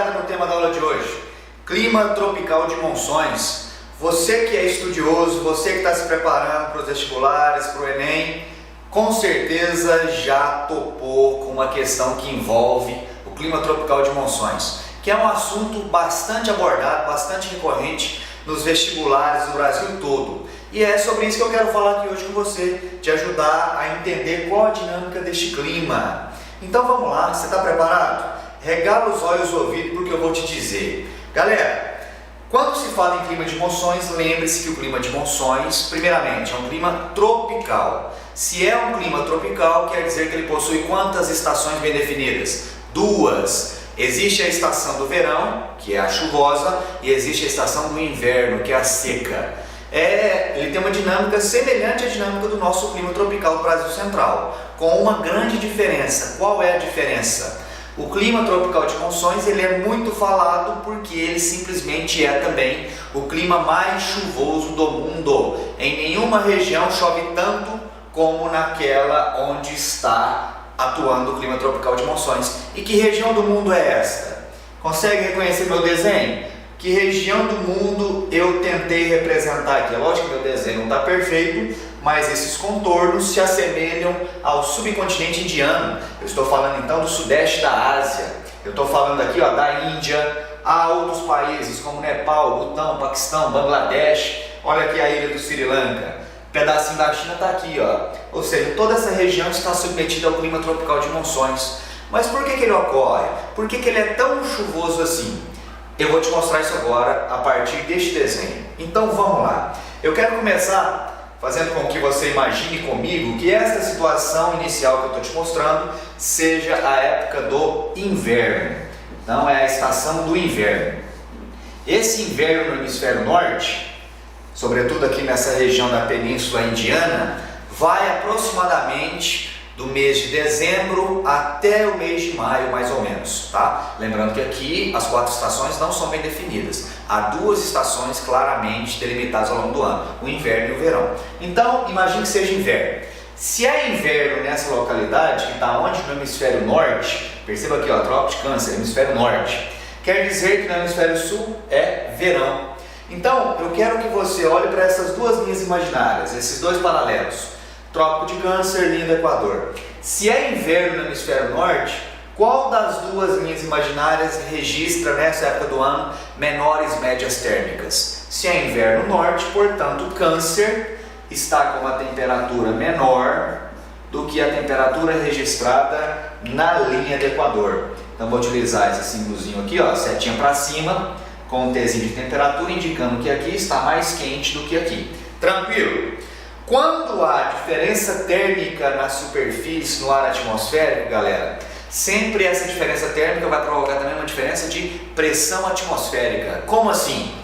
camarada, no tema da aula de hoje, clima tropical de Monções. Você que é estudioso, você que está se preparando para os vestibulares, para o Enem, com certeza já topou com uma questão que envolve o clima tropical de Monções, que é um assunto bastante abordado, bastante recorrente nos vestibulares do Brasil todo. E é sobre isso que eu quero falar aqui hoje com você, te ajudar a entender qual a dinâmica deste clima. Então vamos lá, você está preparado? Regala os olhos e ouvidos porque eu vou te dizer. Galera, quando se fala em clima de monções, lembre-se que o clima de monções, primeiramente, é um clima tropical. Se é um clima tropical, quer dizer que ele possui quantas estações bem definidas? Duas. Existe a estação do verão, que é a chuvosa, e existe a estação do inverno, que é a seca. Ele tem uma dinâmica semelhante à dinâmica do nosso clima tropical do Brasil Central, com uma grande diferença. Qual é a diferença? O clima tropical de Monções ele é muito falado porque ele simplesmente é também o clima mais chuvoso do mundo. Em nenhuma região chove tanto como naquela onde está atuando o clima tropical de Monções. E que região do mundo é esta? Consegue reconhecer meu desenho? Que região do mundo eu tentei representar aqui? É lógico que meu desenho não está perfeito, mas esses contornos se assemelham ao subcontinente indiano. Eu estou falando então do sudeste da Ásia. Eu estou falando aqui da Índia. Há outros países como Nepal, Butão, Paquistão, Bangladesh. Olha aqui a ilha do Sri Lanka. Um pedacinho da China está aqui, Ou seja, toda essa região está submetida ao clima tropical de monções. Mas por que ele ocorre? Por que ele é tão chuvoso assim? Eu vou te mostrar isso agora a partir deste desenho. Então vamos lá. Eu quero começar fazendo com que você imagine comigo que esta situação inicial que eu estou te mostrando seja a época do inverno. Então é a estação do inverno. Esse inverno no hemisfério norte, sobretudo aqui nessa região da Península Indiana, vai aproximadamente do mês de dezembro até o mês de maio, mais ou menos, tá? Lembrando que aqui as 4 estações não são bem definidas. Há 2 estações claramente delimitadas ao longo do ano, o inverno e o verão. Então, imagine que seja inverno. Se é inverno nessa localidade, que está onde? No hemisfério norte, perceba aqui, Trópico de Câncer, hemisfério norte. Quer dizer que no hemisfério sul é verão. Então, eu quero que você olhe para essas 2 linhas imaginárias, esses 2 paralelos. Trópico de Câncer, linha do Equador. Se é inverno no hemisfério norte, qual das 2 linhas imaginárias registra nessa época do ano menores médias térmicas? Se é inverno norte, portanto, Câncer está com uma temperatura menor do que a temperatura registrada na linha do Equador. Então vou utilizar esse símbolozinho aqui, setinha para cima, com um Tzinho de temperatura, indicando que aqui está mais quente do que aqui. Tranquilo? Quando há diferença térmica na superfície, no ar atmosférico, galera, sempre essa diferença térmica vai provocar também uma diferença de pressão atmosférica. Como assim?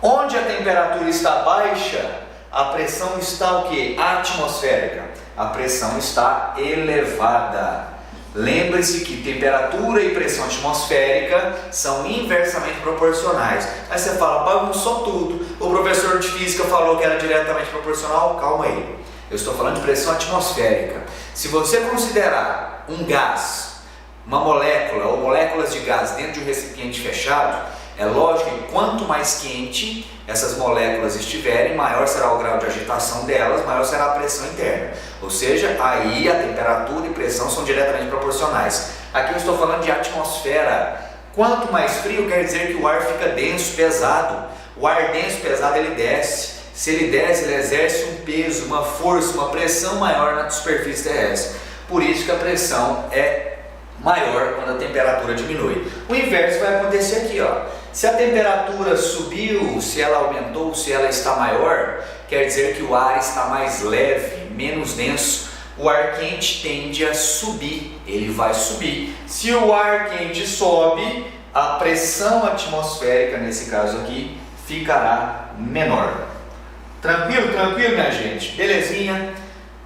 Onde a temperatura está baixa, a pressão está o quê? Atmosférica. A pressão está elevada. Lembre-se que temperatura e pressão atmosférica são inversamente proporcionais. Aí você fala, bagunçou tudo. O professor de física falou que era diretamente proporcional. Calma aí. Eu estou falando de pressão atmosférica. Se você considerar um gás, uma molécula ou moléculas de gás dentro de um recipiente fechado, é lógico que quanto mais quente essas moléculas estiverem, maior será o grau de agitação delas, maior será a pressão interna. Ou seja, aí a temperatura e pressão são diretamente proporcionais. Aqui eu estou falando de atmosfera. Quanto mais frio, quer dizer que o ar fica denso, pesado. O ar denso, pesado, ele desce. Se ele desce, ele exerce um peso, uma força, uma pressão maior na superfície terrestre. Por isso que a pressão é maior quando a temperatura diminui. O inverso vai acontecer aqui, Se a temperatura subiu, se ela aumentou, se ela está maior, quer dizer que o ar está mais leve, menos denso. O ar quente tende a subir, ele vai subir. Se o ar quente sobe, a pressão atmosférica, nesse caso aqui, ficará menor. Tranquilo, minha gente? Belezinha?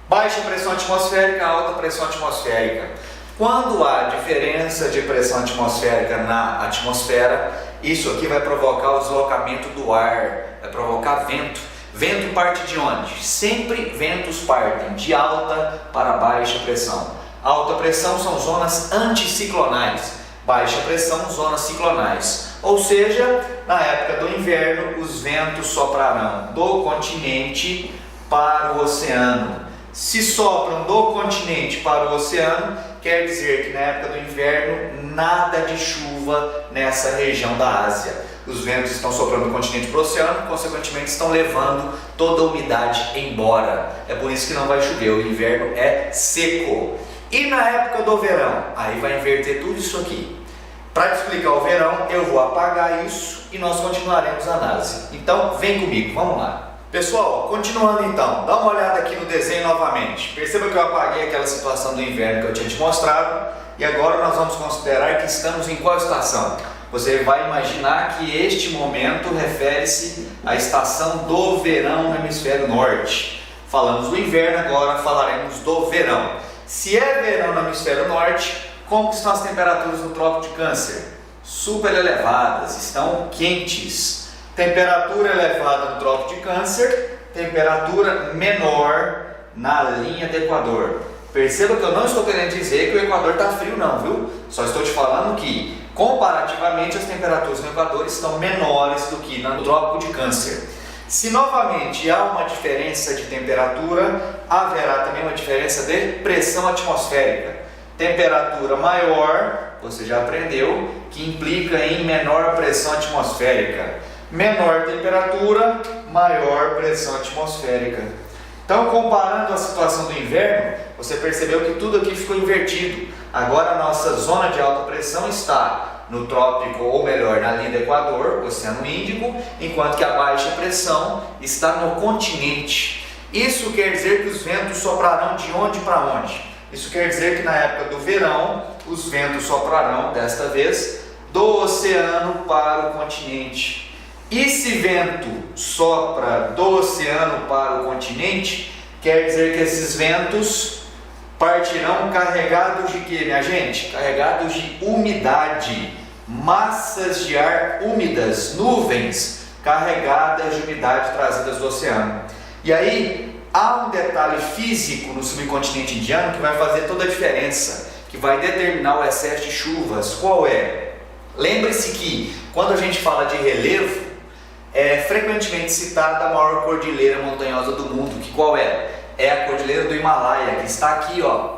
Baixa pressão atmosférica, alta pressão atmosférica. Quando há diferença de pressão atmosférica na atmosfera, isso aqui vai provocar o deslocamento do ar, vai provocar vento. Vento parte de onde? Sempre ventos partem de alta para baixa pressão. Alta pressão são zonas anticiclonais. baixa pressão, zonas ciclonais. Ou seja, na época do inverno, os ventos soprarão do continente para o oceano. Se sopram do continente para o oceano, quer dizer que na época do inverno, nada de chuva nessa região da Ásia. Os ventos estão soprando do continente para o oceano, consequentemente estão levando toda a umidade embora. É por isso que não vai chover, o inverno é seco. E na época do verão, aí vai inverter tudo isso aqui. Para te explicar o verão, eu vou apagar isso e nós continuaremos a análise. Então, vem comigo, vamos lá. Pessoal, continuando então, dá uma olhada aqui no desenho novamente. Perceba que eu apaguei aquela situação do inverno que eu tinha te mostrado e agora nós vamos considerar que estamos em qual estação? Você vai imaginar que este momento refere-se à estação do verão no hemisfério norte. Falamos do inverno, agora falaremos do verão. Se é verão no hemisfério norte, como estão as temperaturas no Trópico de Câncer? Super elevadas, estão quentes. Temperatura elevada no Trópico de Câncer, temperatura menor na linha do Equador. Perceba que eu não estou querendo dizer que o Equador está frio não, viu? Só estou te falando que, comparativamente, as temperaturas no Equador estão menores do que no Trópico de Câncer. Se novamente há uma diferença de temperatura, haverá também uma diferença de pressão atmosférica. Temperatura maior, você já aprendeu, que implica em menor pressão atmosférica. Menor temperatura, maior pressão atmosférica. Então, comparando a situação do inverno, você percebeu que tudo aqui ficou invertido. Agora a nossa zona de alta pressão está no trópico, ou melhor, na linha do Equador, Oceano Índico, enquanto que a baixa pressão está no continente. Isso quer dizer que os ventos soprarão de onde para onde? Isso quer dizer que na época do verão, os ventos soprarão, desta vez, do oceano para o continente. E se vento sopra do oceano para o continente, quer dizer que esses ventos partirão carregados de quê, minha gente? Carregados de umidade, massas de ar úmidas, nuvens carregadas de umidade trazidas do oceano. E aí, há um detalhe físico no subcontinente indiano que vai fazer toda a diferença, que vai determinar o excesso de chuvas. Qual é? Lembre-se que, quando a gente fala de relevo, é frequentemente citada a maior cordilheira montanhosa do mundo, que qual é? É a Cordilheira do Himalaia, que está aqui, ó,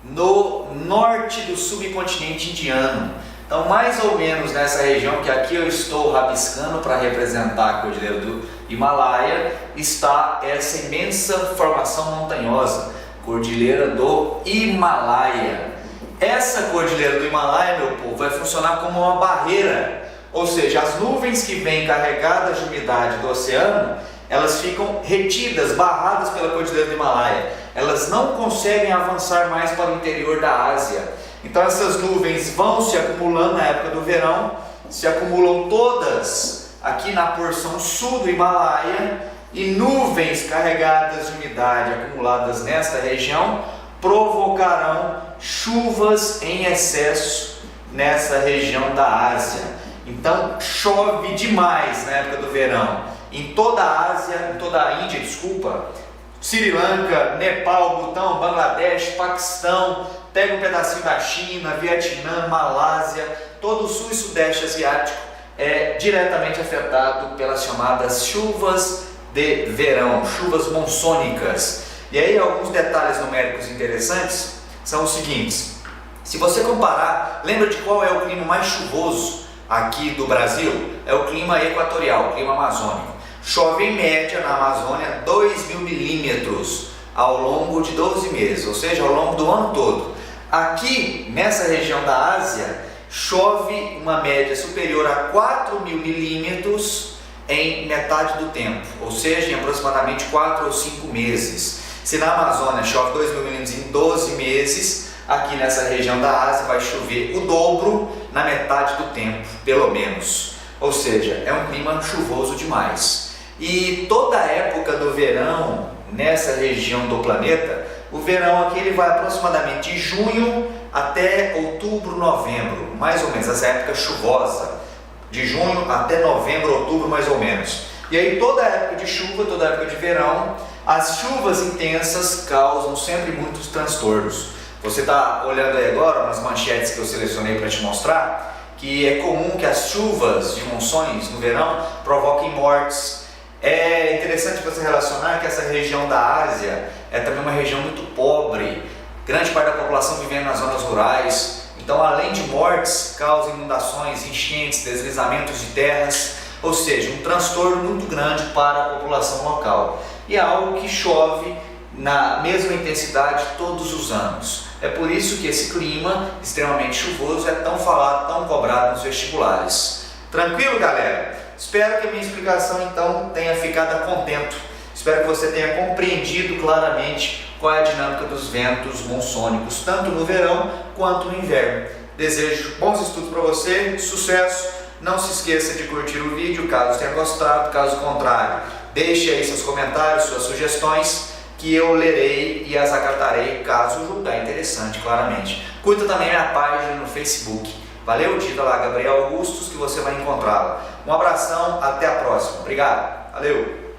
no norte do subcontinente indiano. Então, mais ou menos nessa região que aqui eu estou rabiscando para representar a Cordilheira do Himalaia, está essa imensa formação montanhosa, Cordilheira do Himalaia. Essa Cordilheira do Himalaia, meu povo, vai funcionar como uma barreira. Ou seja, as nuvens que vêm carregadas de umidade do oceano, elas ficam retidas, barradas pela Cordilheira do Himalaia. Elas não conseguem avançar mais para o interior da Ásia. Então essas nuvens vão se acumulando na época do verão, se acumulam todas aqui na porção sul do Himalaia, e nuvens carregadas de umidade acumuladas nesta região provocarão chuvas em excesso nessa região da Ásia. Então chove demais na época do verão, em toda a Ásia, em toda a Índia, Sri Lanka, Nepal, Butão, Bangladesh, Paquistão, pega um pedacinho da China, Vietnã, Malásia, todo o sul e sudeste asiático é diretamente afetado pelas chamadas chuvas de verão, chuvas monsônicas. E aí alguns detalhes numéricos interessantes são os seguintes: se você comparar, lembra de qual é o clima mais chuvoso aqui do Brasil? É o clima equatorial, o clima amazônico. Chove em média na Amazônia 2.000 milímetros ao longo de 12 meses, ou seja, ao longo do ano todo. Aqui, nessa região da Ásia, chove uma média superior a 4.000 milímetros em metade do tempo, ou seja, em aproximadamente 4 ou 5 meses. Se na Amazônia chove 2.000 milímetros em 12 meses, aqui nessa região da Ásia vai chover o dobro na metade do tempo, pelo menos. Ou seja, é um clima chuvoso demais. E toda a época do verão nessa região do planeta, o verão aqui ele vai aproximadamente de junho até outubro, novembro, mais ou menos, essa época chuvosa, de junho até novembro, outubro, mais ou menos. E aí toda a época de chuva, toda a época de verão, as chuvas intensas causam sempre muitos transtornos. Você está olhando aí agora umas manchetes que eu selecionei para te mostrar, que é comum que as chuvas de monções no verão provoquem mortes. É interessante você relacionar que essa região da Ásia é também uma região muito pobre, grande parte da população vivendo nas zonas rurais. Então, além de mortes, causa inundações, enchentes, deslizamentos de terras, ou seja, um transtorno muito grande para a população local. E é algo que chove na mesma intensidade todos os anos. É por isso que esse clima extremamente chuvoso é tão falado, tão cobrado nos vestibulares. Tranquilo, galera? Espero que a minha explicação então tenha ficado a contento. Espero que você tenha compreendido claramente qual é a dinâmica dos ventos monsônicos, tanto no verão quanto no inverno. Desejo bons estudos para você, sucesso! Não se esqueça de curtir o vídeo caso tenha gostado, caso contrário, deixe aí seus comentários, suas sugestões, que eu lerei e as acatarei caso julgar interessante, claramente. Curta também minha página no Facebook. Valeu? Digita lá Gabriel Augustos que você vai encontrá-la. Um abração, até a próxima. Obrigado. Valeu!